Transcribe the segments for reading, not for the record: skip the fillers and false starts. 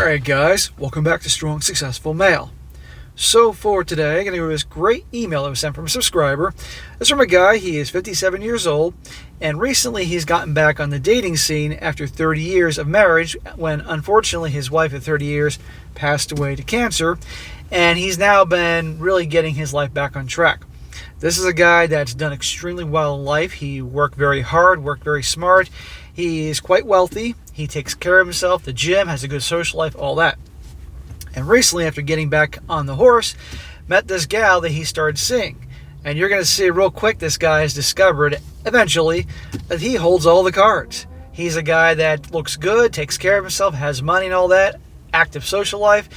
Alright guys, welcome back to Strong Successful Mail. So for today, I'm going to go over this great email that was sent from a subscriber. It's from a guy. He is 57 years old, and recently he's gotten back on the dating scene after 30 years of marriage, when unfortunately his wife of 30 years passed away to cancer, and he's now been really getting his life back on track. This is a guy that's done extremely well in life. He worked very hard, worked very smart. He is quite wealthy. He takes care of himself, the gym, has a good social life, all that. And recently, after getting back on the horse, met this gal that he started seeing. And you're going to see real quick, this guy has discovered, eventually, that he holds all the cards. He's a guy that looks good, takes care of himself, has money and all that, active social life,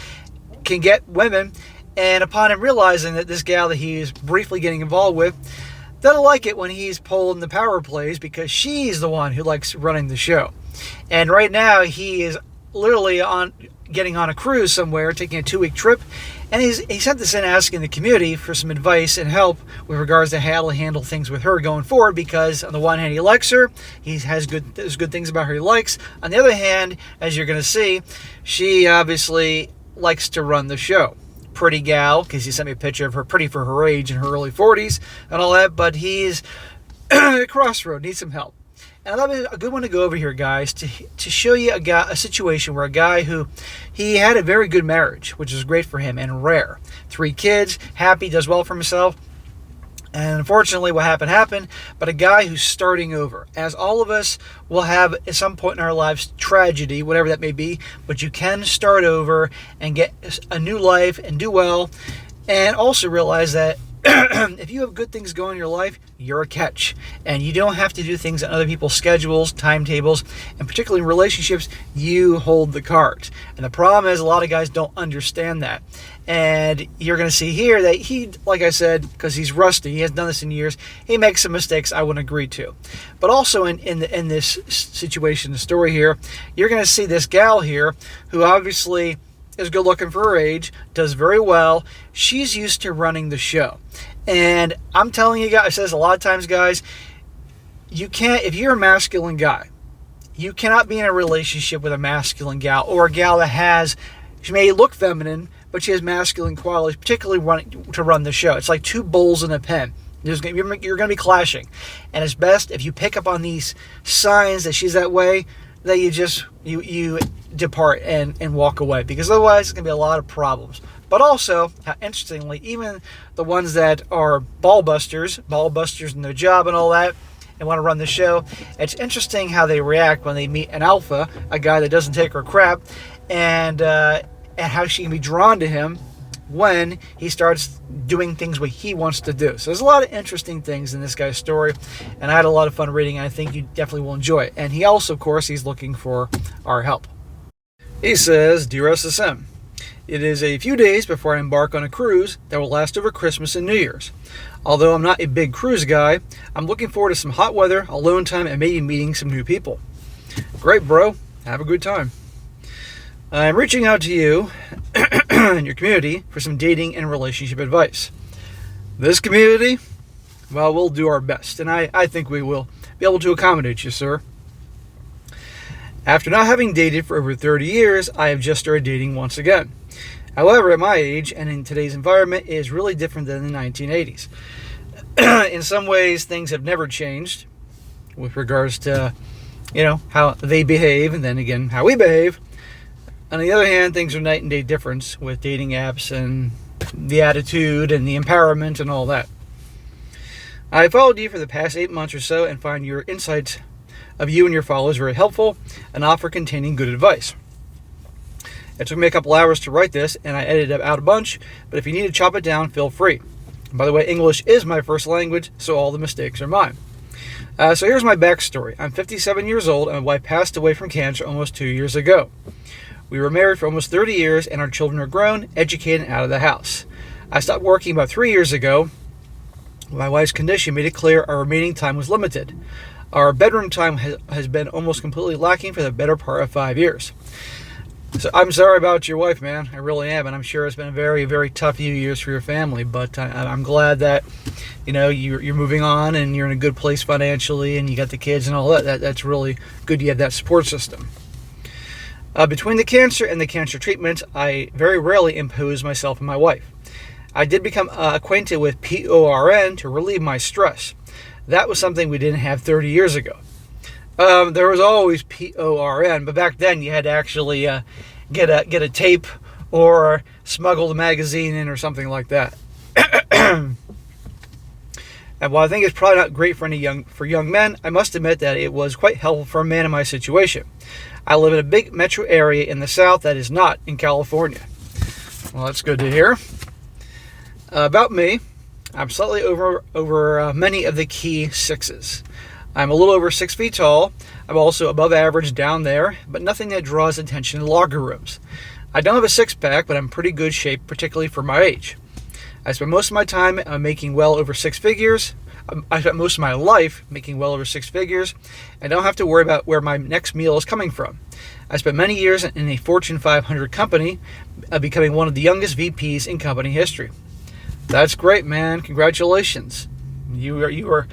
can get women. And upon him realizing that this gal that he's briefly getting involved with doesn't like it when he's pulling the power plays, because she's the one who likes running the show. And right now he is literally getting on a cruise somewhere, taking a 2-week trip, and he sent this in asking the community for some advice and help with regards to how to handle things with her going forward, because on the one hand he likes her, there's good things about her he likes. On the other hand, as you're going to see, she obviously likes to run the show. Pretty gal, because he sent me a picture of her, pretty for her age, in her early 40s and all that, but he's at a crossroad, needs some help. And I thought it was a good one to go over here, guys, to show you a situation where a guy who, he had a very good marriage, which is great for him and rare. 3 kids, happy, does well for himself. And unfortunately, what happened, but a guy who's starting over. As all of us will have at some point in our lives tragedy, whatever that may be, but you can start over and get a new life and do well. And also realize that if you have good things going in your life, you're a catch. And you don't have to do things on other people's schedules, timetables, and particularly in relationships, you hold the cards. And the problem is a lot of guys don't understand that. And you're going to see here that he, like I said, because he's rusty, he hasn't done this in years, he makes some mistakes I wouldn't agree to. But also in this situation, the story here, you're going to see this gal here who obviously is good looking for her age, does very well. She's used to running the show. And I'm telling you guys, I say this a lot of times, guys, you can't, if you're a masculine guy, you cannot be in a relationship with a masculine gal, or a gal that she may look feminine, but she has masculine qualities, particularly to run the show. It's like 2 bulls in a pen. You're going to be clashing. And it's best if you pick up on these signs that she's that way, that you depart and walk away, because otherwise it's going to be a lot of problems. But also, interestingly, even the ones that are ball busters in their job and all that, and want to run the show, it's interesting how they react when they meet an alpha, a guy that doesn't take her crap, and how she can be drawn to him when he starts doing things what he wants to do. So there's a lot of interesting things in this guy's story, and I had a lot of fun reading, and I think you definitely will enjoy it. And he also, of course, he's looking for our help. He says, "Dear SSM, it is a few days before I embark on a cruise that will last over Christmas and New Year's. Although I'm not a big cruise guy, I'm looking forward to some hot weather, alone time, and maybe meeting some new people." Great, bro. Have a good time. I'm reaching out to you and your community for some dating and relationship advice. This community, well, we'll do our best, and I think we will be able to accommodate you, sir. After not having dated for over 30 years, I have just started dating once again. However, at my age and in today's environment, it is really different than the 1980s. In some ways, things have never changed with regards to, how they behave, and then again, how we behave. On the other hand, things are night and day difference with dating apps and the attitude and the empowerment and all that. I followed you for the past 8 months or so and find your insights of you and your followers very helpful and offer containing good advice. It took me a couple hours to write this, and I edited out a bunch, but if you need to chop it down, feel free. And by the way, English is my first language, so all the mistakes are mine. So here's my backstory. I'm 57 years old, and my wife passed away from cancer almost 2 years ago. We were married for almost 30 years, and our children are grown, educated, and out of the house. I stopped working about 3 years ago. My wife's condition made it clear our remaining time was limited. Our bedroom time has been almost completely lacking for the better part of 5 years. So I'm sorry about your wife, man. I really am, and I'm sure it's been a very, very tough few years for your family. But I'm glad that you're moving on and you're in a good place financially, and you got the kids and all that. That's really good. You have that support system. Between the cancer and the cancer treatment, I very rarely impose myself on my wife. I did become acquainted with PORN to relieve my stress. That was something we didn't have 30 years ago. There was always PORN, but back then you had to actually get a tape or smuggle the magazine in or something like that. And while I think it's probably not great for young men, I must admit that it was quite helpful for a man in my situation. I live in a big metro area in the South that is not in California. Well, that's good to hear. About me, I'm slightly over many of the key sixes. I'm a little over 6 feet tall. I'm also above average down there, but nothing that draws attention in locker rooms. I don't have a six-pack, but I'm in pretty good shape, particularly for my age. I spend most of my time making well over six figures. I spent most of my life making well over six figures. I don't have to worry about where my next meal is coming from. I spent many years in a Fortune 500 company, becoming one of the youngest VPs in company history. That's great, man. Congratulations. You are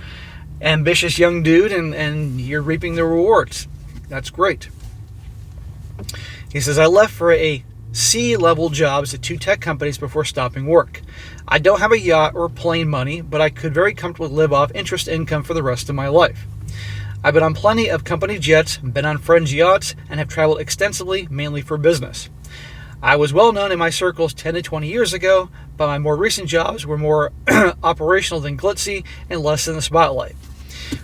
ambitious young dude, and you're reaping the rewards. That's great. He says, I left for a C-level jobs at 2 tech companies before stopping work. I don't have a yacht or plane money, but I could very comfortably live off interest income for the rest of my life. I've been on plenty of company jets, been on friends' yachts, and have traveled extensively, mainly for business. I was well known in my circles 10 to 20 years ago, but my more recent jobs were more operational than glitzy and less in the spotlight.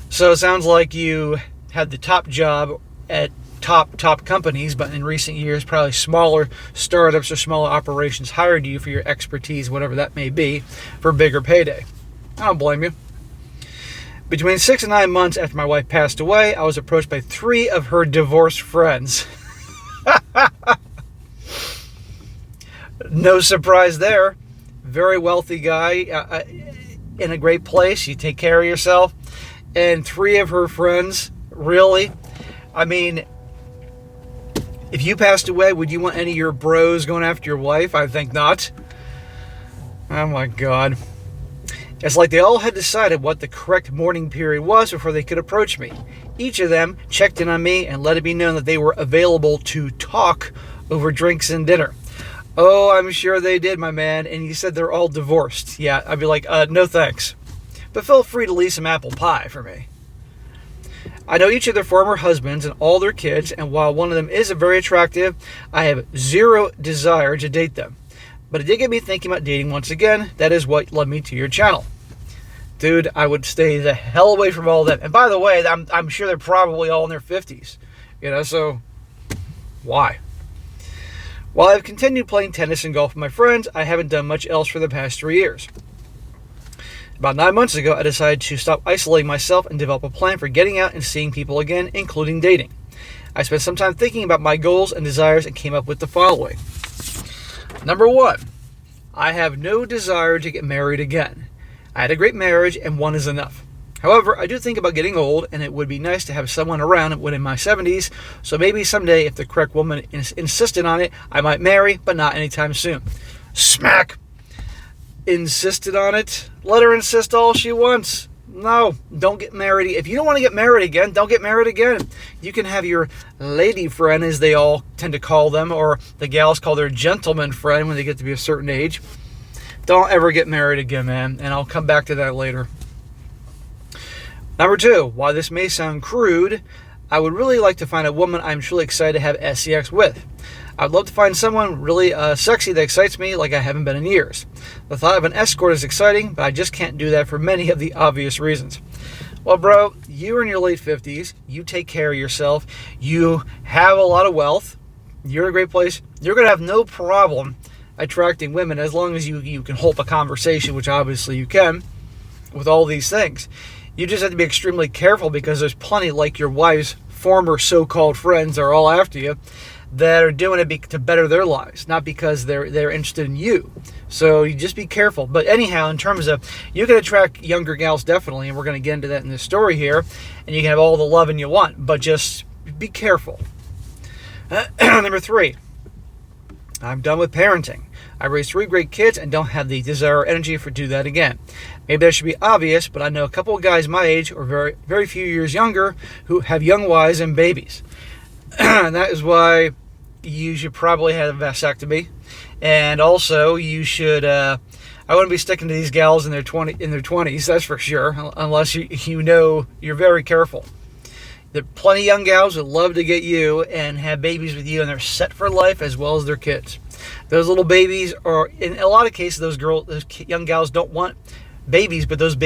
So it sounds like you had the top job at top companies, but in recent years, probably smaller startups or smaller operations hired you for your expertise, whatever that may be, for a bigger payday. I don't blame you. Between 6 and 9 months after my wife passed away, I was approached by 3 of her divorced friends. No surprise there. Very wealthy guy, in a great place. You take care of yourself. And 3 of her friends, really? I mean, if you passed away, would you want any of your bros going after your wife? I think not. Oh my God. It's like they all had decided what the correct mourning period was before they could approach me. Each of them checked in on me and let it be known that they were available to talk over drinks and dinner. Oh, I'm sure they did, my man. And you said they're all divorced. Yeah, I'd be like, no thanks. But feel free to leave some apple pie for me. I know each of their former husbands and all their kids, and while one of them is very attractive, I have zero desire to date them. But it did get me thinking about dating once again. That is what led me to your channel. Dude, I would stay the hell away from all of them. And by the way, I'm sure they're probably all in their 50s. So why? While I've continued playing tennis and golf with my friends, I haven't done much else for the past 3 years. About 9 months ago, I decided to stop isolating myself and develop a plan for getting out and seeing people again, including dating. I spent some time thinking about my goals and desires and came up with the following. Number 1, I have no desire to get married again. I had a great marriage and one is enough. However, I do think about getting old, and it would be nice to have someone around when in my 70s, so maybe someday, if the correct woman insisted on it, I might marry, but not anytime soon. Smack! Insisted on it? Let her insist all she wants. No, don't get married. If you don't want to get married again, don't get married again. You can have your lady friend, as they all tend to call them, or the gals call their gentleman friend when they get to be a certain age. Don't ever get married again, man, and I'll come back to that later. Number 2, while this may sound crude, I would really like to find a woman I'm truly excited to have sex with. I'd love to find someone really sexy that excites me like I haven't been in years. The thought of an escort is exciting, but I just can't do that for many of the obvious reasons. Well, bro, you're in your late 50s. You take care of yourself. You have a lot of wealth. You're in a great place. You're going to have no problem attracting women as long as you can hold a conversation, which obviously you can, with all these things. You just have to be extremely careful because there's plenty like your wife's former so-called friends are all after you that are doing it to better their lives, not because they're interested in you. So you just be careful. But anyhow, in terms of, you can attract younger gals definitely, and we're going to get into that in this story here, and you can have all the loving you want, but just be careful. Number 3, I'm done with parenting. I raised 3 great kids and don't have the desire or energy to do that again. Maybe that should be obvious, but I know a couple of guys my age or very, very few years younger who have young wives and babies. And that is why you should probably have a vasectomy, and also you should. I wouldn't be sticking to these gals in their 20s. That's for sure, unless you know you're very careful. There are plenty of young gals that love to get you and have babies with you, and they're set for life as well as their kids. Those little babies are, in a lot of cases, those young gals don't want babies, but those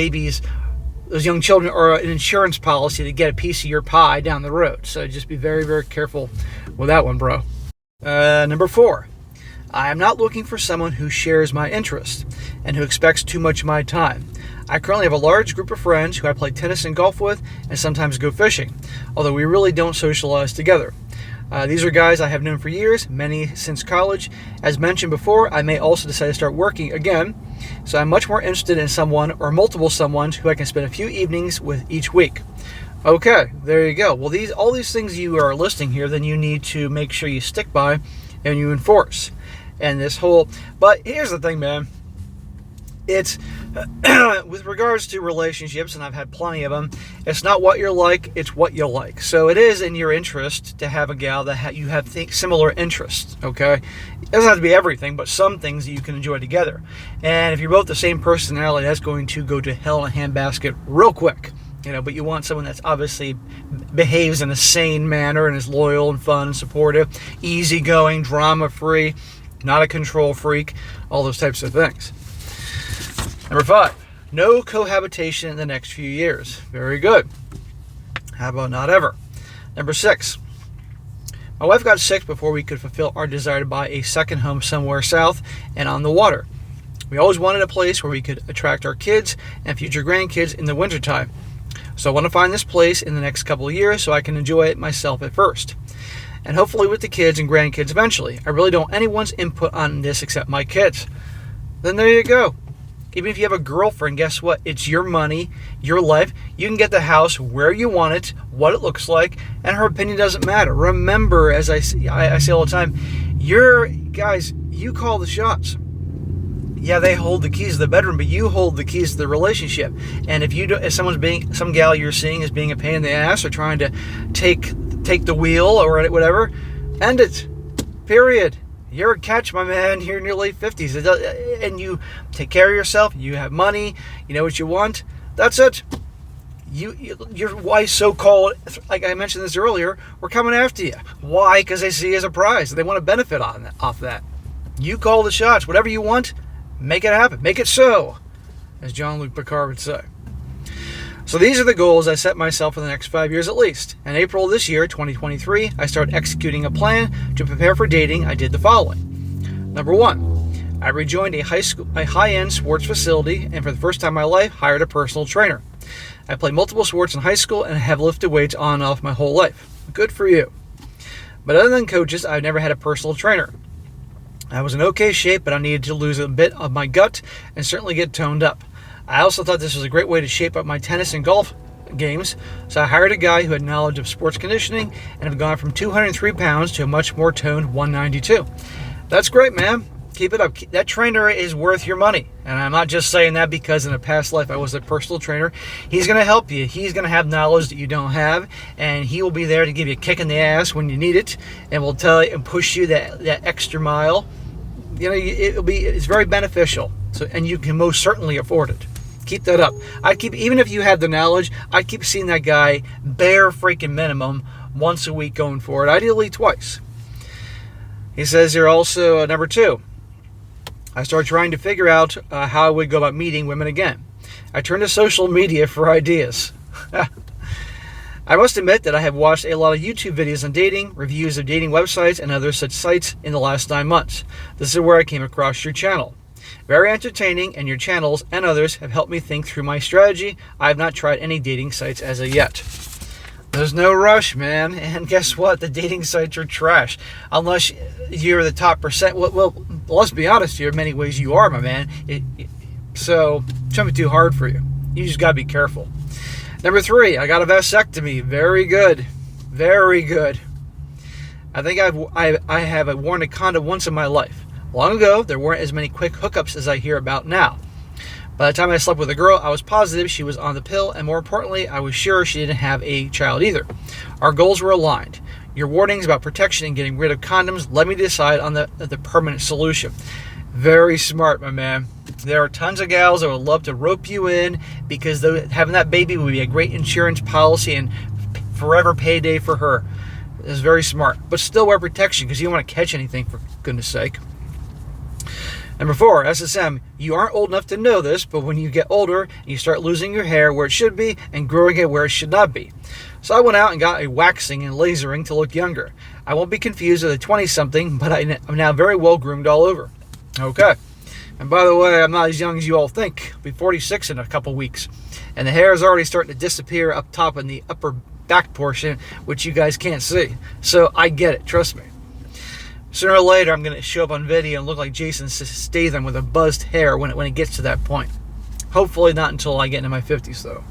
young children are an insurance policy to get a piece of your pie down the road. So just be very, very careful with that one, bro. Number 4, I am not looking for someone who shares my interests and who expects too much of my time. I currently have a large group of friends who I play tennis and golf with and sometimes go fishing, although we really don't socialize together. These are guys I have known for years, many since college. As mentioned before, I may also decide to start working again, so I'm much more interested in someone or multiple someones who I can spend a few evenings with each week. Okay, there you go. Well, all these things you are listing here, then you need to make sure you stick by and you enforce. And but here's the thing, man. It's with regards to relationships, and I've had plenty of them, it's not what you're like, it's what you like. So it is in your interest to have a gal that you have similar interests, okay? It doesn't have to be everything, but some things that you can enjoy together. And if you're both the same personality, that's going to go to hell in a handbasket real quick. But you want someone that's obviously behaves in a sane manner and is loyal and fun and supportive, easygoing, drama-free, not a control freak, all those types of things. Number 5, no cohabitation in the next few years. Very good. How about not ever? Number 6, my wife got sick before we could fulfill our desire to buy a second home somewhere south and on the water. We always wanted a place where we could attract our kids and future grandkids in the wintertime. So I want to find this place in the next couple of years so I can enjoy it myself at first. And hopefully with the kids and grandkids eventually. I really don't want anyone's input on this except my kids. Then there you go. Even if you have a girlfriend, guess what? It's your money, your life. You can get the house where you want it, what it looks like, and her opinion doesn't matter. Remember, as I say all the time, you call the shots. Yeah, they hold the keys to the bedroom, but you hold the keys to the relationship. And if some gal you're seeing is being a pain in the ass or trying to take the wheel or whatever, end it. Period. You're a catch, my man. You're in your late 50s. And you take care of yourself. You have money. You know what you want. That's it. Your wife's so-called, like I mentioned this earlier, we're coming after you. Why? Because they see you as a prize. They want to benefit off that. You call the shots. Whatever you want, make it happen. Make it so, as Jean-Luc Picard would say. So these are the goals I set myself for the next 5 years at least. In April of this year, 2023, I started executing a plan to prepare for dating. I did the following. Number 1, I rejoined a high-end sports facility, and for the first time in my life, hired a personal trainer. I played multiple sports in high school and have lifted weights on and off my whole life. Good for you. But other than coaches, I've never had a personal trainer. I was in okay shape, but I needed to lose a bit of my gut and certainly get toned up. I also thought this was a great way to shape up my tennis and golf games, so I hired a guy who had knowledge of sports conditioning and have gone from 203 pounds to a much more toned 192. That's great, man. Keep it up. That trainer is worth your money. And I'm not just saying that because in a past life I was a personal trainer. He's going to help you. He's going to have knowledge that you don't have, and he will be there to give you a kick in the ass when you need it, and will tell you and push you that extra mile. It's very beneficial. So, and you can most certainly afford it. Keep that up. Even if you have the knowledge, I'd keep seeing that guy bare freaking minimum once a week going forward, ideally twice. He says here also, number 2, I started trying to figure out how I would go about meeting women again. I turned to social media for ideas. I must admit that I have watched a lot of YouTube videos on dating, reviews of dating websites, and other such sites in the last 9 months. This is where I came across your channel. Very entertaining, and your channels and others have helped me think through my strategy. I have not tried any dating sites as of yet. There's no rush, man. And guess what? The dating sites are trash. Unless you're the top percent. Well, let's be honest here. In many ways, you are, my man. So, it shouldn't be too hard for you. You just got to be careful. Number 3, I got a vasectomy. Very good. Very good. I think I have worn a condom once in my life. Long ago, there weren't as many quick hookups as I hear about now. By the time I slept with a girl, I was positive she was on the pill, and more importantly, I was sure she didn't have a child either. Our goals were aligned. Your warnings about protection and getting rid of condoms led me to decide on the permanent solution. Very smart, my man. There are tons of gals that would love to rope you in because having that baby would be a great insurance policy and forever payday for her. It's very smart. But still wear protection because you don't want to catch anything, for goodness sake. Number 4, SSM. You aren't old enough to know this, but when you get older, you start losing your hair where it should be and growing it where it should not be. So I went out and got a waxing and lasering to look younger. I won't be confused with a 20-something, but I'm now very well groomed all over. Okay. And by the way, I'm not as young as you all think. I'll be 46 in a couple weeks. And the hair is already starting to disappear up top in the upper back portion, which you guys can't see. So I get it, trust me. Sooner or later, I'm going to show up on video and look like Jason Statham with a buzzed hair when it gets to that point. Hopefully not until I get into my 50s, though.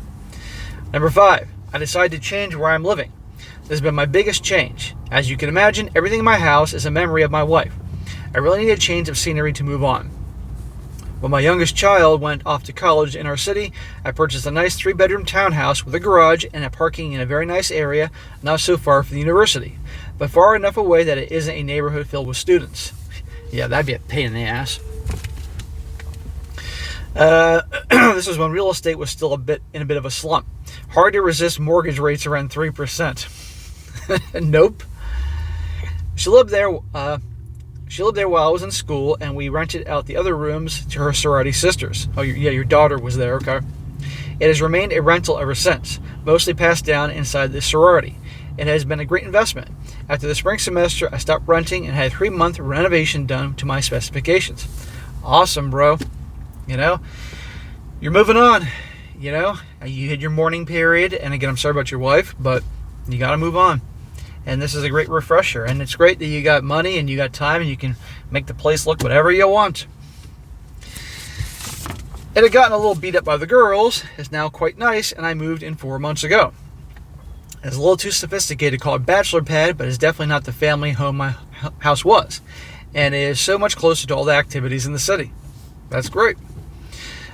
Number 5, I decided to change where I'm living. This has been my biggest change. As you can imagine, everything in my house is a memory of my wife. I really need a change of scenery to move on. When my youngest child went off to college in our city, I purchased a nice 3-bedroom townhouse with a garage and a parking in a very nice area, not so far from the university, but far enough away that it isn't a neighborhood filled with students. Yeah, that'd be a pain in the ass. This was when real estate was still in a bit of a slump. Hard to resist mortgage rates around 3%. Nope. She lived there while I was in school, and we rented out the other rooms to her sorority sisters. Oh, yeah, your daughter was there, okay. It has remained a rental ever since, mostly passed down inside the sorority. It has been a great investment. After the spring semester, I stopped renting and had a 3-month renovation done to my specifications. Awesome, bro. You know, you're moving on. You know, you had your mourning period, and again, I'm sorry about your wife, but you got to move on. And this is a great refresher. And it's great that you got money and you got time and you can make the place look whatever you want. It had gotten a little beat up by the girls. It's now quite nice, and I moved in 4 months ago. It's a little too sophisticated to call it bachelor pad, but it's definitely not the family home my house was. And it is so much closer to all the activities in the city. That's great.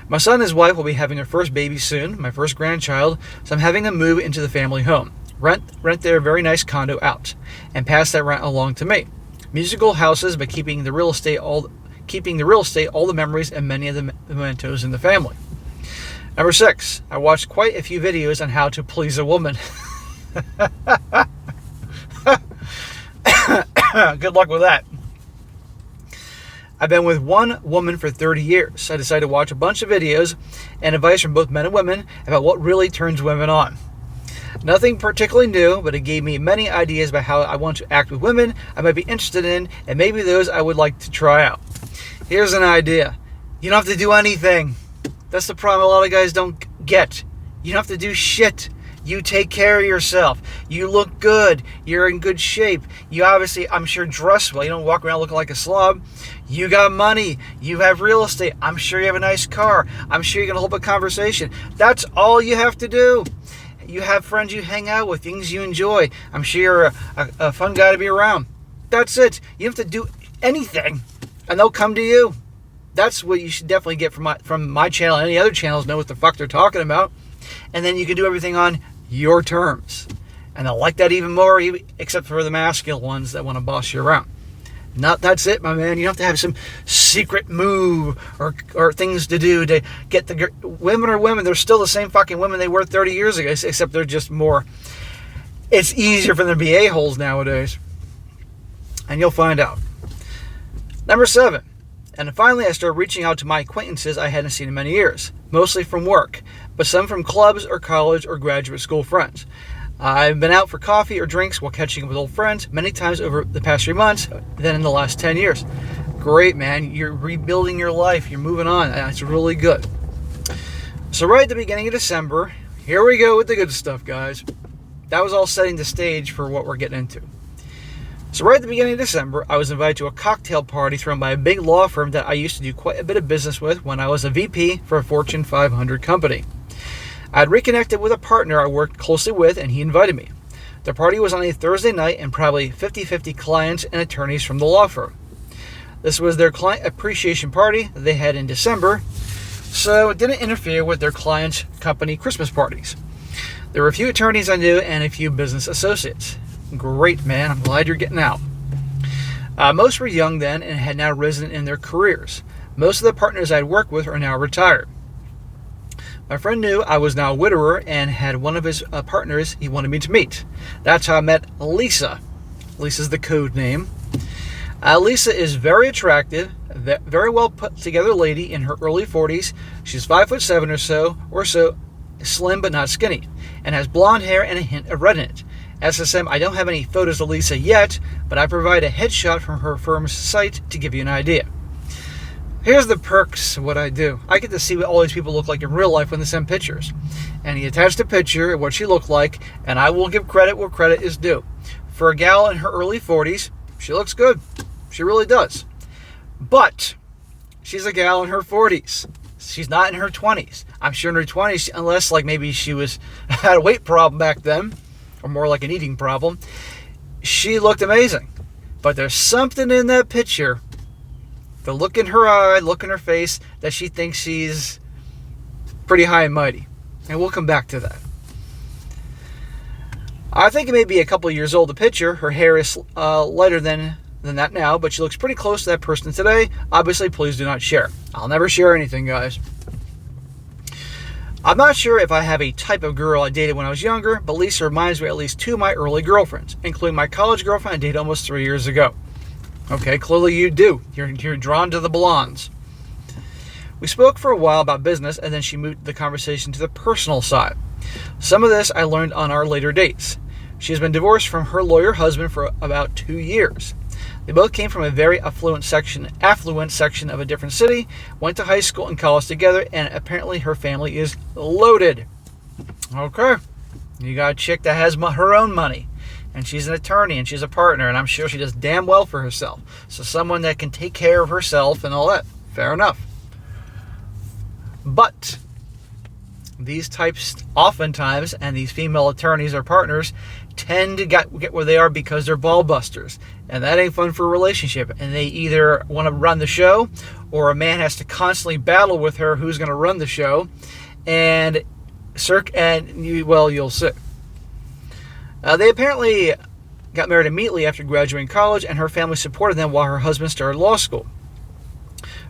My son and his wife will be having their first baby soon, my first grandchild, so I'm having them move into the family home. Rent their very nice condo out, and pass that rent along to me. Musical houses, but keeping the real estate all the memories and many of the mementos in the family. Number 6, I watched quite a few videos on how to please a woman. Good luck with that. I've been with one woman for 30 years. I decided to watch a bunch of videos and advice from both men and women about what really turns women on. Nothing particularly new, but it gave me many ideas about how I want to act with women I might be interested in, and maybe those I would like to try out. Here's an idea. You don't have to do anything. That's the problem a lot of guys don't get. You don't have to do shit. You take care of yourself. You look good. You're in good shape. You obviously, I'm sure, dress well. You don't walk around looking like a slob. You got money. You have real estate. I'm sure you have a nice car. I'm sure you're going to hold a conversation. That's all you have to do. You have friends you hang out with, things you enjoy. I'm sure you're a fun guy to be around. That's it. You don't have to do anything, and they'll come to you. That's what you should definitely get from my channel. Any other channels know what the fuck they're talking about. And then you can do everything on your terms. And they'll like that even more, except for the masculine ones that want to boss you around. That's it, my man. You don't have to have some secret move or things to do to get the women are women. They're still the same fucking women they were 30 years ago, except they're just more. It's easier for them to be a-holes nowadays. And you'll find out. Number 7. And finally, I started reaching out to my acquaintances I hadn't seen in many years, mostly from work, but some from clubs or college or graduate school friends. I've been out for coffee or drinks while catching up with old friends many times over the past 3 months than in the last 10 years. Great, man. You're rebuilding your life. You're moving on. That's really good. So right at the beginning of December, here we go with the good stuff, guys. That was all setting the stage for what we're getting into. So right at the beginning of December, I was invited to a cocktail party thrown by a big law firm that I used to do quite a bit of business with when I was a VP for a Fortune 500 company. I had reconnected with a partner I worked closely with, and he invited me. The party was on a Thursday night, and probably 50-50 clients and attorneys from the law firm. This was their client appreciation party that they had in December, so it didn't interfere with their clients' company Christmas parties. There were a few attorneys I knew and a few business associates. Great, man. I'm glad you're getting out. Most were young then and had now risen in their careers. Most of the partners I'd worked with are now retired. My friend knew I was now a widower and had one of his partners he wanted me to meet. That's how I met Lisa. Lisa's the code name. Lisa is very attractive, very well put together lady in her early 40s. She's 5'7" or so, slim but not skinny, and has blonde hair and a hint of red in it. SSM, I don't have any photos of Lisa yet, but I provide a headshot from her firm's site to give you an idea. Here's the perks of what I do. I get to see what all these people look like in real life when they send pictures. And he attached a picture of what she looked like, and I will give credit where credit is due. For a gal in her early 40s, she looks good. She really does. But she's a gal in her 40s. She's not in her 20s. I'm sure in her 20s, unless like maybe she had a weight problem back then, or more like an eating problem, she looked amazing. But there's something in that picture, the look in her eye, look in her face, that she thinks she's pretty high and mighty. And we'll come back to that. I think it may be a couple of years old, the picture. Her hair is lighter than that now, but she looks pretty close to that person today. Obviously, please do not share. I'll never share anything, guys. I'm not sure if I have a type of girl I dated when I was younger, but Lisa reminds me of at least two of my early girlfriends, including my college girlfriend I dated almost 3 years ago. Okay, clearly you do. You're drawn to the blondes. We spoke for a while about business, and then she moved the conversation to the personal side. Some of this I learned on our later dates. She has been divorced from her lawyer husband for about 2 years. They both came from a very affluent section of a different city, went to high school and college together, and apparently her family is loaded. Okay, you got a chick that has her own money, and she's an attorney, and she's a partner, and I'm sure she does damn well for herself. So someone that can take care of herself and all that, fair enough. But these types, oftentimes, and these female attorneys or partners, tend to get where they are because they're ball busters. And that ain't fun for a relationship. And they either want to run the show, or a man has to constantly battle with her who's going to run the show. And you'll see. They apparently got married immediately after graduating college, and her family supported them while her husband started law school.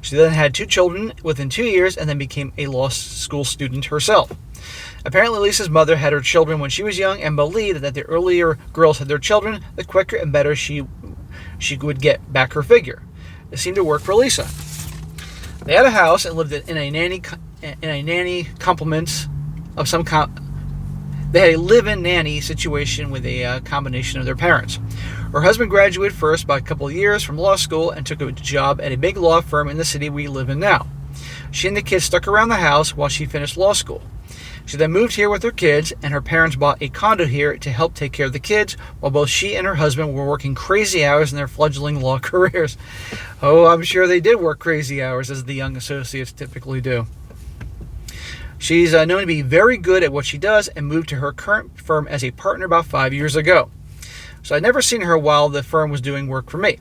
She then had 2 children within 2 years and then became a law school student herself. Apparently, Lisa's mother had her children when she was young and believed that the earlier girls had their children, the quicker and better she would get back her figure. It seemed to work for Lisa. They had a house and lived in a nanny complement of some They had a live-in nanny situation with a combination of their parents. Her husband graduated first by a couple of years from law school and took a job at a big law firm in the city we live in now. She and the kids stuck around the house while she finished law school. She then moved here with her kids, and her parents bought a condo here to help take care of the kids, while both she and her husband were working crazy hours in their fledgling law careers. Oh, I'm sure they did work crazy hours, as the young associates typically do. She's known to be very good at what she does and moved to her current firm as a partner about 5 years ago. So I'd never seen her while the firm was doing work for me.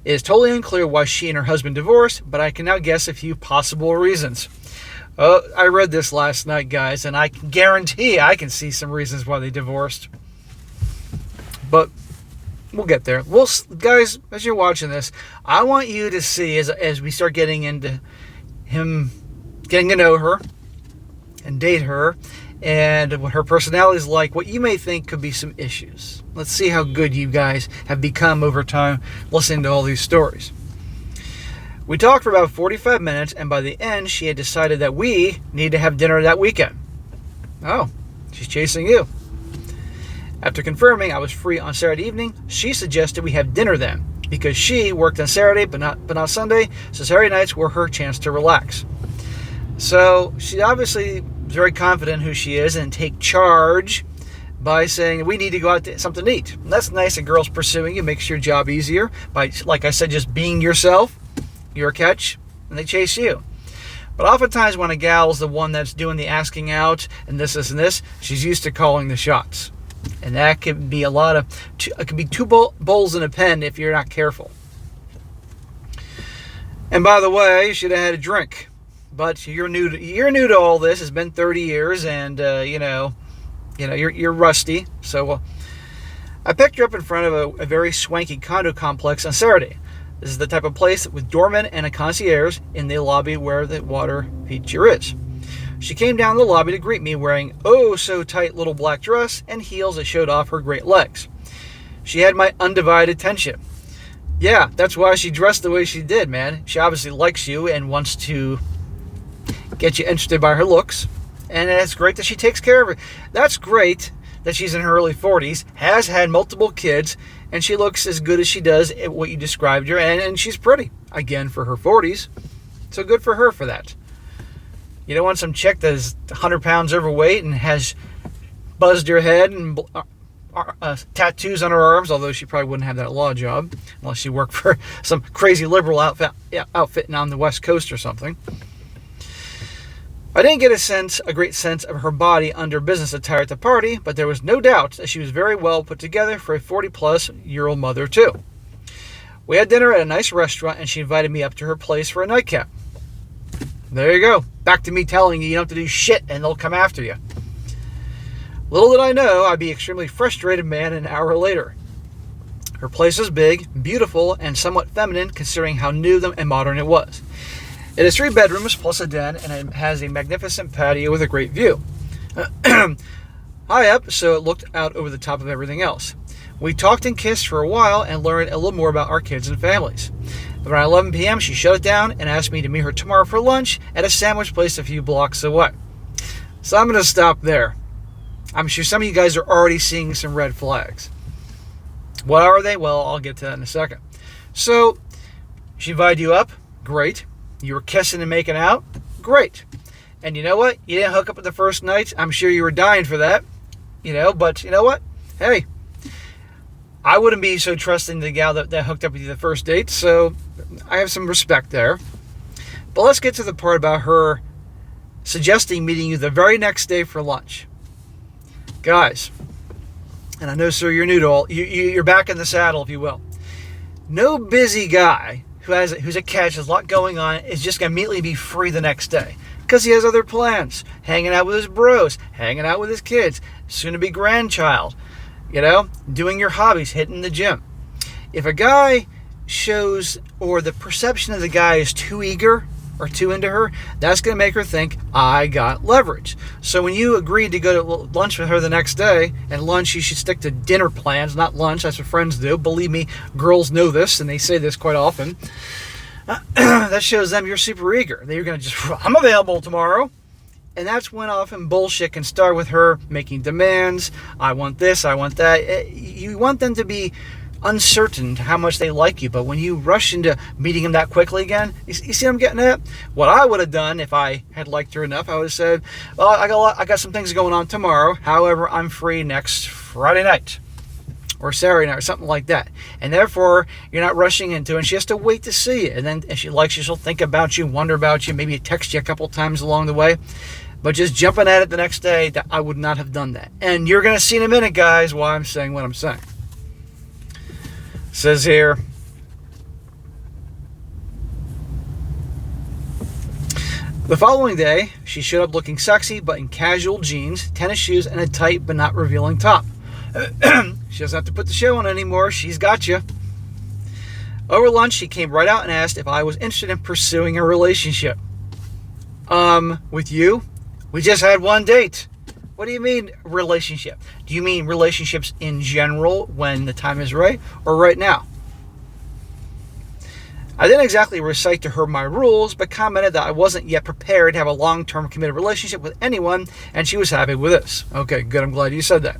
It is totally unclear why she and her husband divorced, but I can now guess a few possible reasons. I read this last night, guys, and I can guarantee I can see some reasons why they divorced. But we'll get there. Guys, as you're watching this, I want you to see, as we start getting into him, getting to know her and date her, and what her personality is like, what you may think could be some issues. Let's see how good you guys have become over time listening to all these stories. We talked for about 45 minutes, and by the end, she had decided that we need to have dinner that weekend. Oh, she's chasing you. After confirming I was free on Saturday evening, she suggested we have dinner then, because she worked on Saturday but not Sunday, so Saturday nights were her chance to relax. So she obviously is very confident who she is and take charge by saying we need to go out to something to eat. And that's nice. A girl's pursuing you, makes your job easier by, like I said, just being yourself. You're a catch, and they chase you. But oftentimes when a gal is the one that's doing the asking out and this, she's used to calling the shots. And that could be it could be two bowls in a pen if you're not careful. And by the way, you should have had a drink. But you're new to all this. It's been 30 years, and you're rusty. So I picked her up in front of a very swanky condo complex on Saturday. This is the type of place with doorman and a concierge in the lobby where the water feature is. She came down the lobby to greet me wearing so tight little black dress and heels that showed off her great legs. She had my undivided attention. Yeah, that's why she dressed the way she did, man. She obviously likes you and wants to get you interested by her looks. And it's great that she takes care of it. That's great that she's in her early 40s, has had multiple kids, and she looks as good as she does at what you described her, and she's pretty, again, for her 40s. So good for her for that. You don't want some chick that is 100 pounds overweight and has buzzed her head and tattoos on her arms, although she probably wouldn't have that law job unless she worked for some crazy liberal outfit on the West Coast or something. I didn't get a great sense of her body under business attire at the party, but there was no doubt that she was very well put together for a 40-plus-year-old mother, too. We had dinner at a nice restaurant, and she invited me up to her place for a nightcap. There you go. Back to me telling you don't have to do shit, and they'll come after you. Little did I know I'd be extremely frustrated man an hour later. Her place was big, beautiful, and somewhat feminine considering how new and modern it was. It has 3 bedrooms plus a den, and it has a magnificent patio with a great view. High up, so it looked out over the top of everything else. We talked and kissed for a while and learned a little more about our kids and families. Around 11 p.m., she shut it down and asked me to meet her tomorrow for lunch at a sandwich place a few blocks away. So I'm going to stop there. I'm sure some of you guys are already seeing some red flags. What are they? Well, I'll get to that in a second. So, she invited you up. Great. You were kissing and making out. Great. And you know what? You didn't hook up at the first night. I'm sure you were dying for that. But you know what? Hey, I wouldn't be so trusting the gal that hooked up with you the first date, so I have some respect there. But let's get to the part about her suggesting meeting you the very next day for lunch. Guys, and I know, sir, you're new to all, you're back in the saddle, if you will. No busy guy who's a catch, has a lot going on, is just going to immediately be free the next day. Because he has other plans. Hanging out with his bros, hanging out with his kids, soon-to-be grandchild, doing your hobbies, hitting the gym. If a guy shows, or the perception of the guy is too eager or too into her, that's going to make her think, I got leverage. So when you agreed to go to lunch with her the next day, and lunch, you should stick to dinner plans, not lunch. That's what friends do. Believe me, girls know this, and they say this quite often. That shows them you're super eager. That you're going to I'm available tomorrow. And that's when often bullshit can start with her making demands. I want this, I want that. You want them to be uncertain how much they like you, but when you rush into meeting them that quickly again, you see what I'm getting at? What I would have done if I had liked her enough, I would have said, well, I got some things going on tomorrow. However, I'm free next Friday night or Saturday night or something like that. And therefore, you're not rushing into it, and she has to wait to see you. And then if she likes you, she'll think about you, wonder about you, maybe text you a couple times along the way. But just jumping at it the next day, I would not have done that. And you're going to see in a minute, guys, why I'm saying what I'm saying. It says here, the following day, she showed up looking sexy, but in casual jeans, tennis shoes, and a tight but not revealing top. She doesn't have to put the show on anymore. She's got you. Over lunch, she came right out and asked if I was interested in pursuing a relationship. With you? We just had one date. What do you mean relationship? Do you mean relationships in general when the time is right, or right now? I didn't exactly recite to her my rules, but commented that I wasn't yet prepared to have a long-term committed relationship with anyone, and she was happy with this. Okay, good. I'm glad you said that.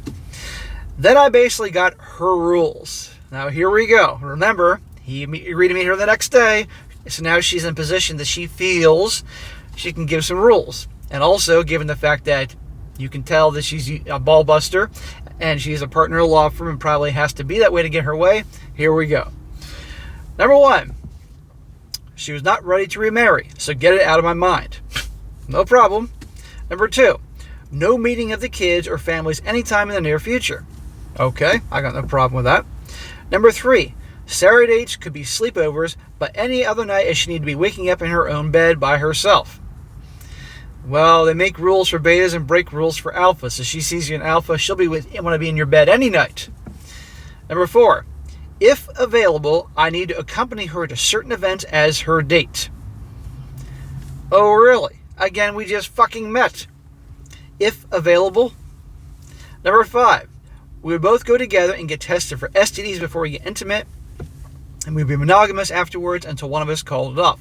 Then I basically got her rules. Now, here we go. Remember, he agreed to meet her the next day, so now she's in a position that she feels she can give some rules. And also, given the fact that you can tell that she's a ball buster and she's a partner in a law firm and probably has to be that way to get her way, here we go. Number 1, she was not ready to remarry, so get it out of my mind. No problem. Number 2, no meeting of the kids or families anytime in the near future. Okay, I got no problem with that. Number 3, Saturday dates could be sleepovers, but any other night she need to be waking up in her own bed by herself. Well, they make rules for betas and break rules for alphas. So she sees you in alpha, she'll want to be in your bed any night. Number 4, if available, I need to accompany her to certain events as her date. Oh, really? Again, we just fucking met. If available. Number 5, we would both go together and get tested for STDs before we get intimate, and we'd be monogamous afterwards until one of us called it off.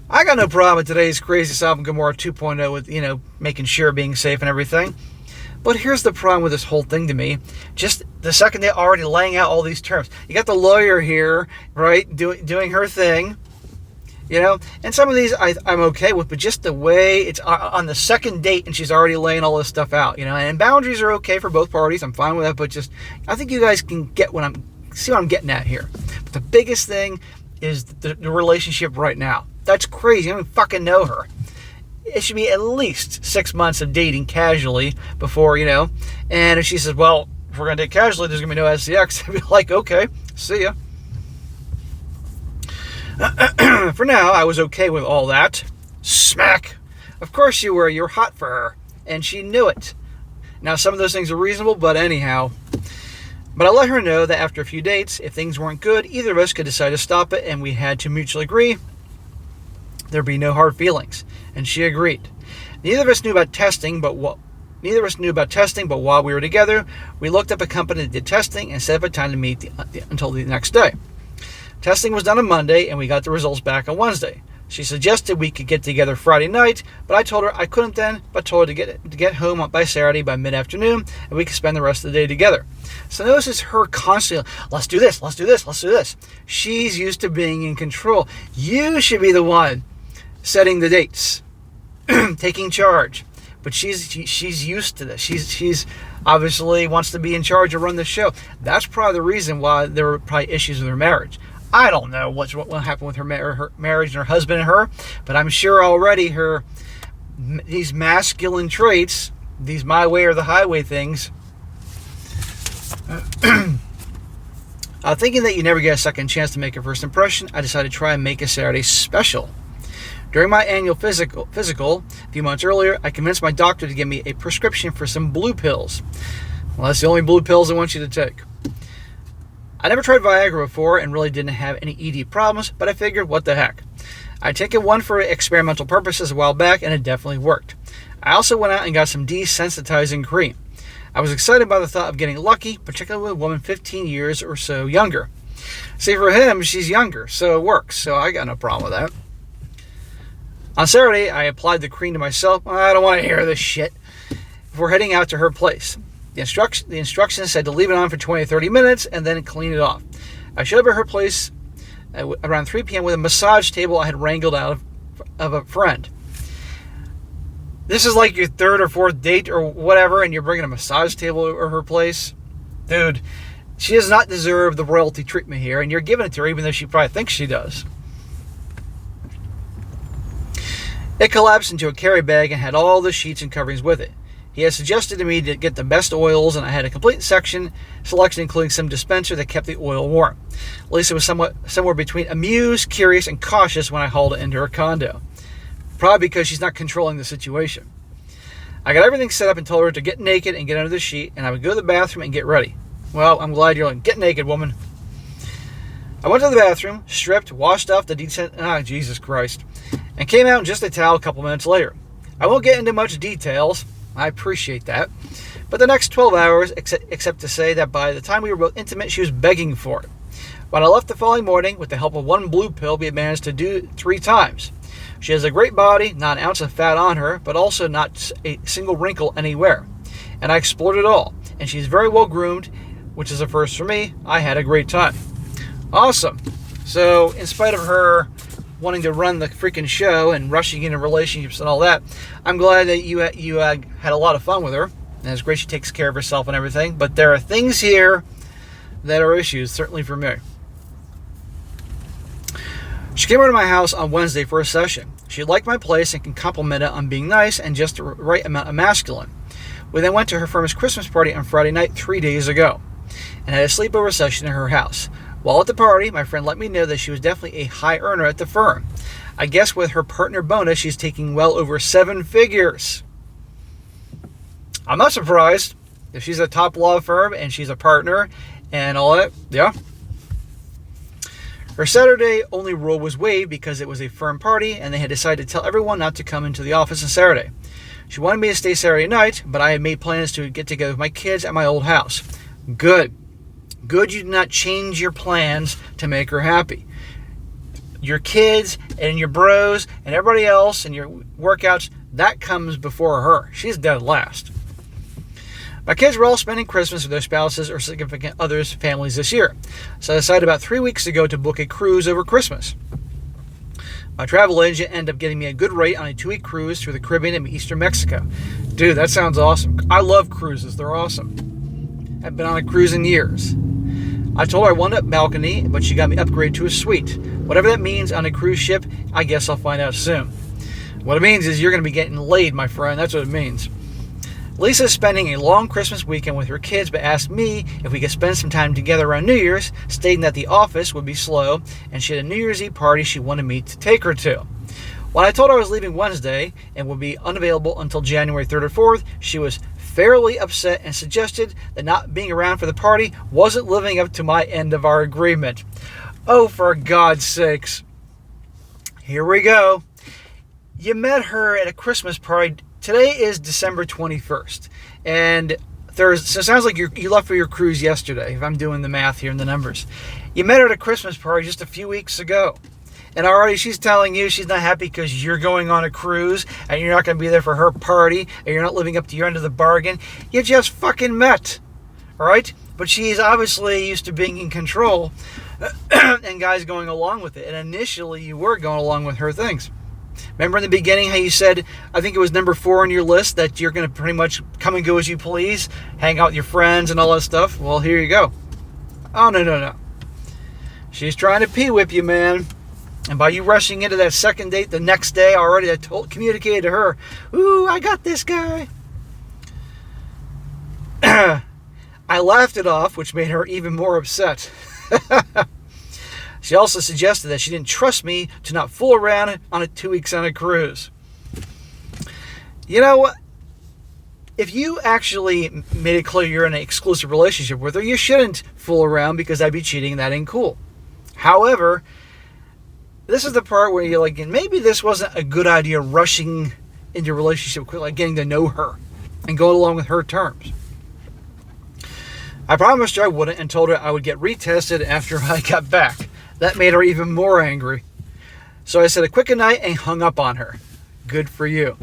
I got no problem with today's crazy Sodom and Gomorrah 2.0 with, making sure being safe and everything. But here's the problem with this whole thing to me. Just the second they're already laying out all these terms. You got the lawyer here, right, doing her thing, and some of these I'm okay with, but just the way it's on the second date and she's already laying all this stuff out, and boundaries are okay for both parties. I'm fine with that, but just, I think you guys can see what I'm getting at here. But the biggest thing is the relationship right now. That's crazy. I don't even fucking know her. It should be at least 6 months of dating casually before, and if she says, well, if we're going to date casually, there's going to be no SCX, I'd be like, okay, see ya. For now, I was okay with all that. Smack. Of course you were. You're hot for her. And she knew it. Now, some of those things are reasonable, but anyhow. But I let her know that after a few dates, if things weren't good, either of us could decide to stop it, and we had to mutually agree there'd be no hard feelings. And she agreed. Neither of us knew about testing, but while we were together, we looked up a company that did testing and set up a time to meet until the next day. Testing was done on Monday, and we got the results back on Wednesday. She suggested we could get together Friday night, but I told her I couldn't then, but told her to get home by Saturday by mid-afternoon, and we could spend the rest of the day together. So notice it's her constantly, let's do this, let's do this, let's do this. She's used to being in control. You should be the one setting the dates, taking charge. But she's used to this. She's obviously wants to be in charge or run the show. That's probably the reason why there were probably issues with her marriage. I don't know what happened with her marriage and her husband and her, but I'm sure already these masculine traits, these my way or the highway things, thinking that you never get a second chance to make a first impression, I decided to try and make a Saturday special. During my annual physical a few months earlier, I convinced my doctor to give me a prescription for some blue pills. Well, that's the only blue pills I want you to take. I never tried Viagra before and really didn't have any ED problems, but I figured, what the heck. I'd taken one for experimental purposes a while back, and it definitely worked. I also went out and got some desensitizing cream. I was excited by the thought of getting lucky, particularly with a woman 15 years or so younger. See, for him, she's younger, so it works, so I got no problem with that. On Saturday, I applied the cream to myself. I don't want to hear this shit. Before heading out to her place. The instructions said to leave it on for 20 to 30 minutes and then clean it off. I showed up at her place around 3 p.m. with a massage table I had wrangled out of a friend. This is like your third or fourth date or whatever, and you're bringing a massage table to her place? Dude, she does not deserve the royalty treatment here, and you're giving it to her even though she probably thinks she does. It collapsed into a carry bag and had all the sheets and coverings with it. He had suggested to me to get the best oils, and I had a complete selection including some dispenser that kept the oil warm. Lisa was somewhere between amused, curious, and cautious when I hauled it into her condo. Probably because she's not controlling the situation. I got everything set up and told her to get naked and get under the sheet, and I would go to the bathroom and get ready. Well, I'm glad you're like, get naked, woman. I went to the bathroom, stripped, washed off the Jesus Christ, and came out in just a towel a couple minutes later. I won't get into much details. I appreciate that. But the next 12 hours, except to say that by the time we were both intimate, she was begging for it. When I left the following morning, with the help of one blue pill, we had managed to do it 3 times. She has a great body, not an ounce of fat on her, but also not a single wrinkle anywhere. And I explored it all. And she's very well groomed, which is a first for me. I had a great time. Awesome. So, in spite of her wanting to run the freaking show and rushing into relationships and all that, I'm glad that you had a lot of fun with her. And it's great she takes care of herself and everything. But there are things here that are issues, certainly for me. She came over to my house on Wednesday for a session. She liked my place and can compliment it on being nice and just the right amount of masculine. We then went to her firm's Christmas party on Friday night 3 days ago and had a sleepover session in her house. While at the party, my friend let me know that she was definitely a high earner at the firm. I guess with her partner bonus, she's taking well over 7 figures. I'm not surprised. If she's a top law firm and she's a partner and all that. Yeah. Her Saturday only rule was waived because it was a firm party and they had decided to tell everyone not to come into the office on Saturday. She wanted me to stay Saturday night, but I had made plans to get together with my kids at my old house. Good. Good you did not change your plans to make her happy. Your kids and your bros and everybody else and your workouts, that comes before her. She's dead last. My kids were all spending Christmas with their spouses or significant others' families this year, so I decided about 3 weeks ago to book a cruise over Christmas. My travel agent ended up getting me a good rate on a 2-week cruise through the Caribbean and eastern Mexico. Dude, that sounds awesome. I love cruises. They're awesome. I've been on a cruise in years. I told her I wanted a balcony, but she got me upgraded to a suite. Whatever that means on a cruise ship, I guess I'll find out soon. What it means is you're going to be getting laid, my friend. That's what it means. Lisa's spending a long Christmas weekend with her kids, but asked me if we could spend some time together around New Year's, stating that the office would be slow, and she had a New Year's Eve party she wanted me to take her to. When I told her I was leaving Wednesday and would be unavailable until January 3rd or 4th, she was fairly upset and suggested that not being around for the party wasn't living up to my end of our agreement. Oh, for God's sakes. Here we go. You met her at a Christmas party. Today is December 21st, and Thursday, so it sounds like you left for your cruise yesterday, if I'm doing the math here and the numbers. You met her at a Christmas party just a few weeks ago, and already she's telling you she's not happy because you're going on a cruise, and you're not going to be there for her party, and you're not living up to your end of the bargain. You just fucking met, all right? But she's obviously used to being in control, and guys going along with it, and initially you were going along with her things. Remember in the beginning how you said, I think it was number 4 on your list, that you're going to pretty much come and go as you please, hang out with your friends and all that stuff? Well, here you go. Oh, no. She's trying to pee-whip you, man. And by you rushing into that second date the next day, already I communicated to her, ooh, I got this guy. I laughed it off, which made her even more upset. She also suggested that she didn't trust me to not fool around on a 2 weeks on a cruise. You know what? If you actually made it clear you're in an exclusive relationship with her, you shouldn't fool around because that'd be cheating and that ain't cool. However, this is the part where you're like, maybe this wasn't a good idea rushing into a relationship, like getting to know her and going along with her terms. I promised her I wouldn't and told her I would get retested after I got back. That made her even more angry. So I said a quick goodnight and hung up on her. Good for you.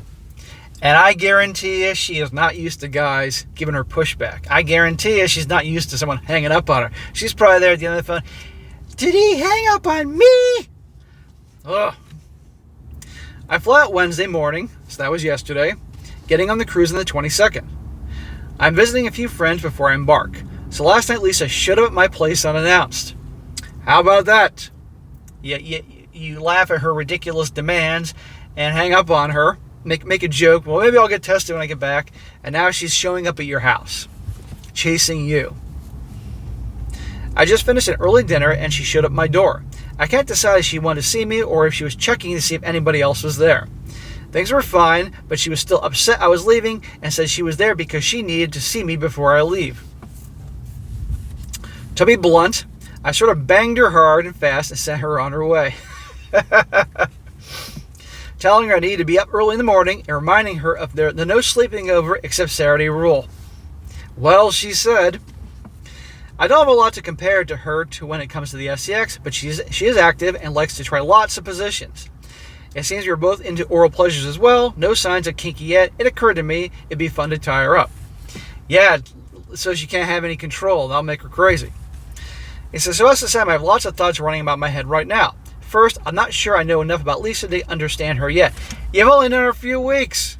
And I guarantee you she is not used to guys giving her pushback. I guarantee you she's not used to someone hanging up on her. She's probably there at the end of the phone. Did he hang up on me? Ugh. I flew out Wednesday morning, so that was yesterday, getting on the cruise on the 22nd. I'm visiting a few friends before I embark. So last night Lisa showed up at my place unannounced. How about that? You laugh at her ridiculous demands and hang up on her, make a joke. Well, maybe I'll get tested when I get back. And now she's showing up at your house, chasing you. I just finished an early dinner and she showed up at my door. I can't decide if she wanted to see me or if she was checking to see if anybody else was there. Things were fine, but she was still upset I was leaving and said she was there because she needed to see me before I leave. To be blunt, I sort of banged her hard and fast and sent her on her way. Telling her I needed to be up early in the morning and reminding her of the no sleeping over except Saturday rule. Well, she said, I don't have a lot to compare to her to when it comes to the SCX, but she is active and likes to try lots of positions. It seems we were both into oral pleasures as well. No signs of kinky yet. It occurred to me it'd be fun to tie her up. Yeah, so she can't have any control. That'll make her crazy. He says, so SSM, I have lots of thoughts running about my head right now. First, I'm not sure I know enough about Lisa to understand her yet. You've only known her a few weeks.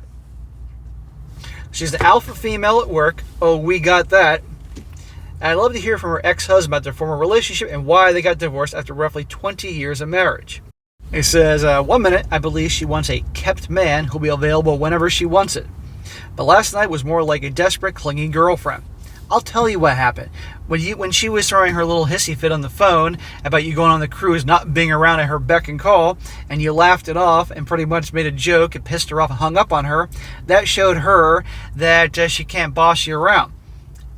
She's an alpha female at work. Oh, we got that. And I'd love to hear from her ex-husband about their former relationship and why they got divorced after roughly 20 years of marriage. He says, 1 minute, I believe she wants a kept man who'll be available whenever she wants it. But last night was more like a desperate, clingy girlfriend. I'll tell you what happened. When she was throwing her little hissy fit on the phone about you going on the cruise, not being around at her beck and call, and you laughed it off and pretty much made a joke and pissed her off and hung up on her, that showed her that she can't boss you around.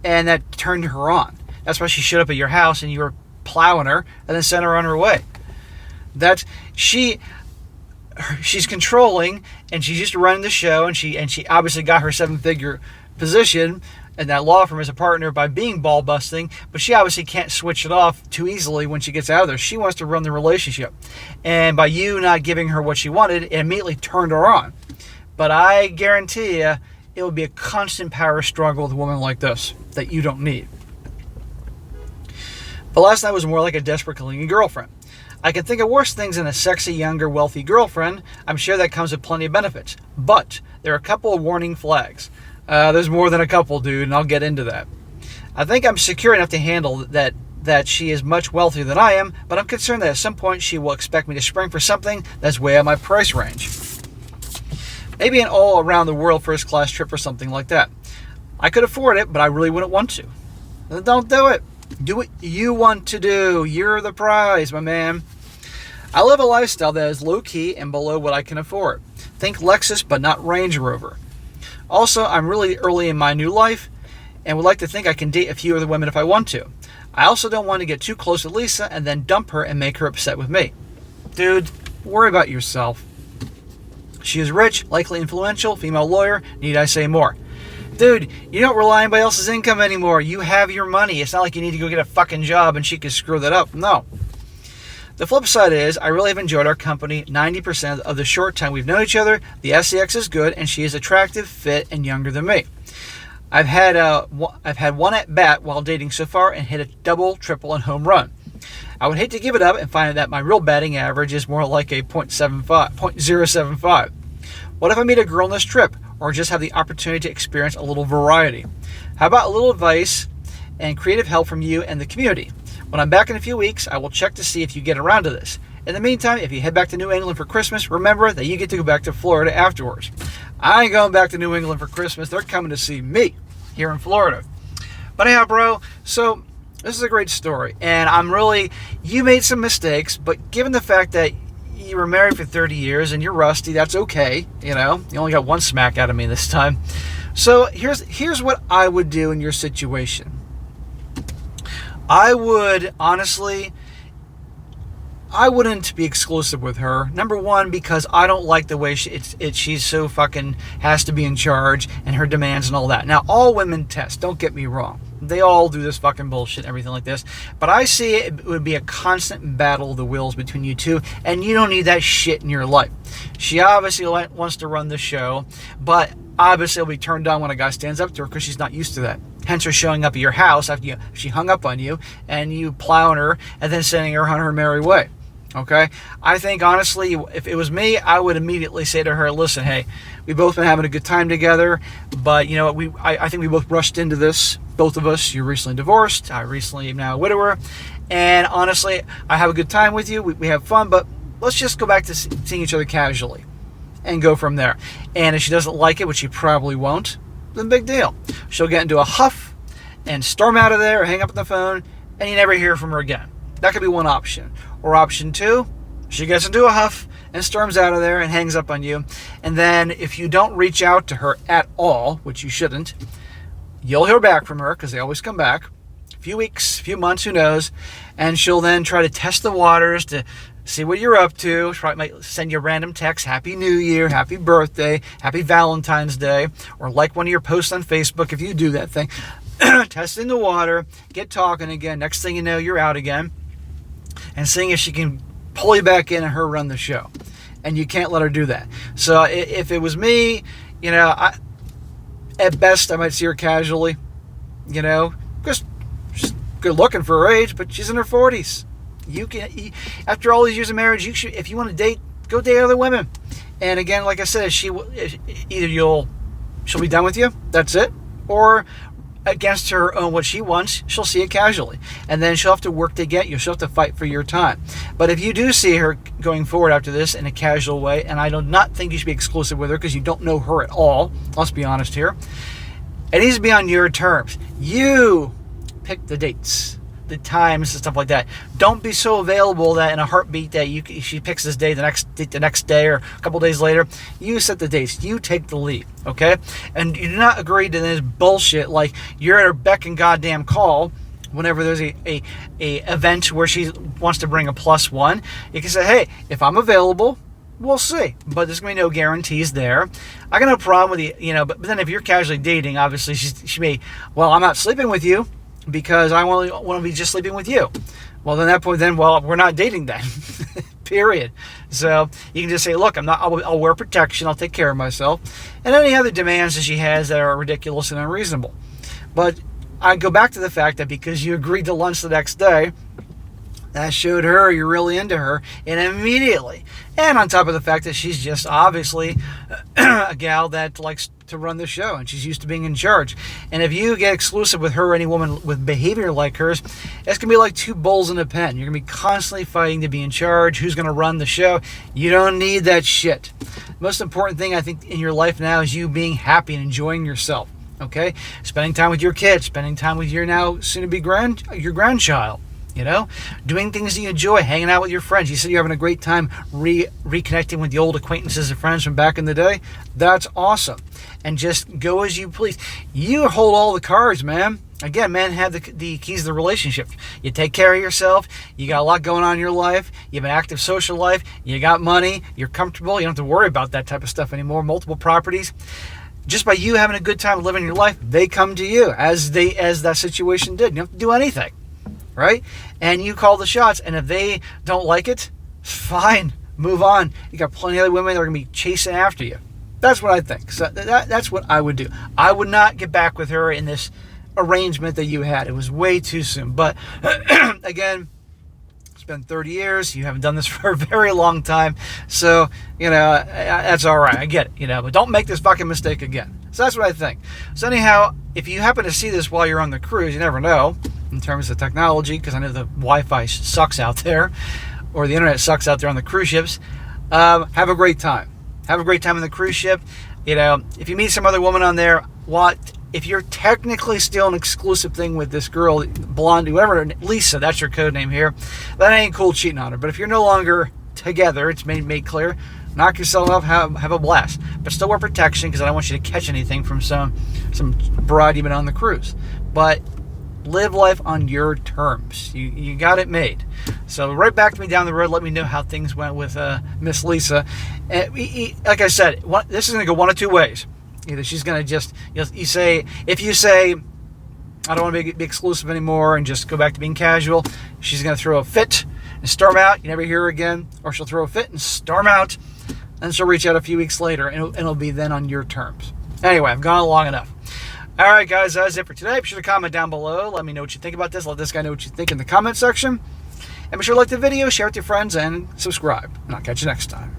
And that turned her on. That's why she showed up at your house and you were plowing her and then sent her on her way. That she's controlling, and she's used to running the show, and she obviously got her 7-figure position in that law firm as a partner by being ball busting, but she obviously can't switch it off too easily when she gets out of there. She wants to run the relationship, and by you not giving her what she wanted, it immediately turned her on. But I guarantee you, it would be a constant power struggle with a woman like this that you don't need. But last night was more like a desperate clingy girlfriend. I can think of worse things than a sexy, younger, wealthy girlfriend. I'm sure that comes with plenty of benefits. But there are a couple of warning flags. There's more than a couple, dude, and I'll get into that. I think I'm secure enough to handle that she is much wealthier than I am, but I'm concerned that at some point she will expect me to spring for something that's way out of my price range. Maybe an all-around-the-world first-class trip or something like that. I could afford it, but I really wouldn't want to. Then don't do it. Do what you want to do. You're the prize, my man. I live a lifestyle that is low-key and below what I can afford. Think Lexus, but not Range Rover. Also, I'm really early in my new life and would like to think I can date a few other women if I want to. I also don't want to get too close to Lisa and then dump her and make her upset with me. Dude, worry about yourself. She is rich, likely influential, female lawyer. Need I say more? Dude, you don't rely on anybody else's income anymore. You have your money. It's not like you need to go get a fucking job and she can screw that up. No. The flip side is, I really have enjoyed our company 90% of the short time we've known each other. The SEX is good, and she is attractive, fit, and younger than me. I've had one at bat while dating so far and hit a double, triple, and home run. I would hate to give it up and find that my real batting average is more like a .075. What if I meet a girl on this trip, or just have the opportunity to experience a little variety? How about a little advice and creative help from you and the community? When I'm back in a few weeks, I will check to see if you get around to this. In the meantime, if you head back to New England for Christmas, remember that you get to go back to Florida afterwards. I ain't going back to New England for Christmas. They're coming to see me here in Florida. But anyhow, bro, so this is a great story. And you made some mistakes, but given the fact that you were married for 30 years and you're rusty, that's okay. You know, you only got one smack out of me this time. So here's what I would do in your situation. I would, honestly, I wouldn't be exclusive with her. Number one, because I don't like the way she's so fucking has to be in charge and her demands and all that. Now, all women test, don't get me wrong. They all do this fucking bullshit and everything like this. But I see it would be a constant battle of the wills between you two, and you don't need that shit in your life. She obviously wants to run the show, but obviously will be turned on when a guy stands up to her because she's not used to that. Hence her showing up at your house after she hung up on you and you plowing her and then sending her on her merry way. Okay? I think, honestly, if it was me, I would immediately say to her, listen, hey, we've both been having a good time together, but, you know what, I think we both rushed into this, both of us. You're recently divorced. I recently am now a widower. And, honestly, I have a good time with you. We have fun, but let's just go back to seeing each other casually and go from there. And if she doesn't like it, which she probably won't, then big deal. She'll get into a huff and storm out of there or hang up on the phone, and you never hear from her again. That could be one option. Or option two, she gets into a huff and storms out of there and hangs up on you. And then if you don't reach out to her at all, which you shouldn't, you'll hear back from her because they always come back. A few weeks, a few months, who knows. And she'll then try to test the waters to see what you're up to. She probably might send you a random text, Happy New Year, Happy Birthday, Happy Valentine's Day, or like one of your posts on Facebook if you do that thing. Testing the water, get talking again. Next thing you know, you're out again. And seeing if she can pull you back in and her run the show. And you can't let her do that. So if it was me, you know, at best I might see her casually, you know, because she's good looking for her age, but she's in her 40s. After all these years of marriage, you should, if you want to date, go date other women. And again, like I said, she'll be done with you, that's it, or against her own what she wants, she'll see it casually. And then she'll have to work to get you. She'll have to fight for your time. But if you do see her going forward after this in a casual way, and I do not think you should be exclusive with her because you don't know her at all, let's be honest here, it needs to be on your terms. You pick the dates, the times, and stuff like that. Don't be so available that in a heartbeat that she picks this day the next day or a couple days later. You set the dates. You take the lead, okay? And you do not agree to this bullshit like you're at her beck and goddamn call whenever there's a event where she wants to bring a +1, you can say, hey, if I'm available, we'll see. But there's going to be no guarantees there. I got no problem with but then if you're casually dating, obviously she may, well, I'm not sleeping with you because I want to be just sleeping with you. Well, then at that point, we're not dating then. Period. So you can just say, look, I'll wear protection. I'll take care of myself. And any other demands that she has that are ridiculous and unreasonable. But I go back to the fact that because you agreed to lunch the next day, that showed her you're really into her, and immediately. And on top of the fact that she's just obviously a gal that likes to run the show, and she's used to being in charge. And if you get exclusive with her or any woman with behavior like hers, it's going to be like two bulls in a pen. You're going to be constantly fighting to be in charge. Who's going to run the show? You don't need that shit. The most important thing, I think, in your life now is you being happy and enjoying yourself. Okay? Spending time with your kids, spending time with your now soon-to-be your grandchild. Doing things that you enjoy, hanging out with your friends. You said you're having a great time reconnecting with the old acquaintances and friends from back in the day. That's awesome. And just go as you please. You hold all the cards, man. Again, men have the keys to the relationship. You take care of yourself. You got a lot going on in your life. You have an active social life. You got money. You're comfortable. You don't have to worry about that type of stuff anymore. Multiple properties. Just by you having a good time living your life, they come to you as that situation did. You don't have to do anything. Right? And you call the shots, and if they don't like it, fine, move on. You got plenty of other women that are going to be chasing after you. That's what I think. So that's what I would do. I would not get back with her in this arrangement that you had. It was way too soon. But again, it's been 30 years. You haven't done this for a very long time. So, that's all right. I get it, but don't make this fucking mistake again. So that's what I think. So anyhow, if you happen to see this while you're on the cruise, you never know in terms of technology, because I know the Wi-Fi sucks out there, or the internet sucks out there on the cruise ships. Have a great time. Have a great time on the cruise ship. If you meet some other woman on there, if you're technically still an exclusive thing with this girl, blonde, whoever, Lisa, that's your code name here, that ain't cool cheating on her. But if you're no longer together, it's made clear, knock yourself off, have a blast. But still wear protection, because I don't want you to catch anything from some broad you've been on the cruise. But live life on your terms. You got it made. So right back to me down the road. Let me know how things went with Miss Lisa. Like I said, this is going to go one of two ways. Either she's going to just, if you say, I don't want to be exclusive anymore and just go back to being casual, she's going to throw a fit and storm out. You never hear her again. Or she'll throw a fit and storm out. And she'll reach out a few weeks later, and it'll be then on your terms. Anyway, I've gone long enough. All right, guys, that's it for today. Be sure to comment down below. Let me know what you think about this. Let this guy know what you think in the comment section. And be sure to like the video, share it with your friends, and subscribe. And I'll catch you next time.